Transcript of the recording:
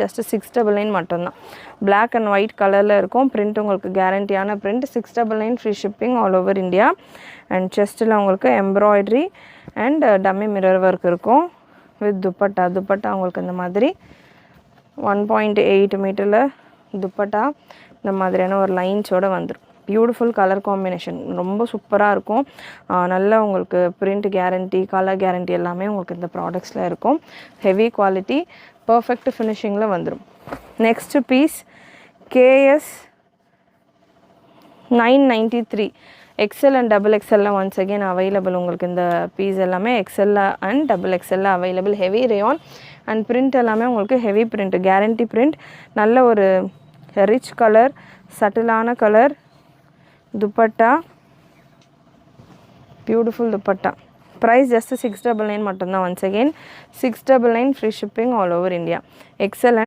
Just 699 மட்டும்தான். Black and white கலரில் இருக்கும். பிரிண்ட் உங்களுக்கு கேரண்டியான print. 699 free shipping all over India. And செஸ்ட்டில் உங்களுக்கு embroidery and dummy mirror work இருக்கும் வித் துப்பட்டா உங்களுக்கு இந்த மாதிரி 1.8 மீட்டரில் துப்பட்டா இந்த மாதிரியான ஒரு லைன்ஸோடு வந்துடும். பியூட்டிஃபுல் கலர் காம்பினேஷன், ரொம்ப சூப்பராக இருக்கும். நல்ல உங்களுக்கு பிரிண்ட் கேரண்டி, கலர் கேரண்டி எல்லாமே உங்களுக்கு இந்த ப்ராடக்ட்ஸில் இருக்கும். ஹெவி குவாலிட்டி, பர்ஃபெக்ட் ஃபினிஷிங்கில் வந்துடும். Next piece KS 993 XL and double எக்ஸலில் ஒன்ஸ் அகெயின் அவைலபிள். உங்களுக்கு இந்த பீஸ் எல்லாமே எக்ஸலில் அண்ட் டபுள் எக்ஸலில் available. Heavy rayon and print எல்லாமே உங்களுக்கு ஹெவி பிரிண்ட், கேரண்டி பிரிண்ட். நல்ல ஒரு ரிச் கலர், சட்டிலான colour dupatta, beautiful dupatta. Price just 699 மட்டும்தான். Once again 699 free shipping all over India. XL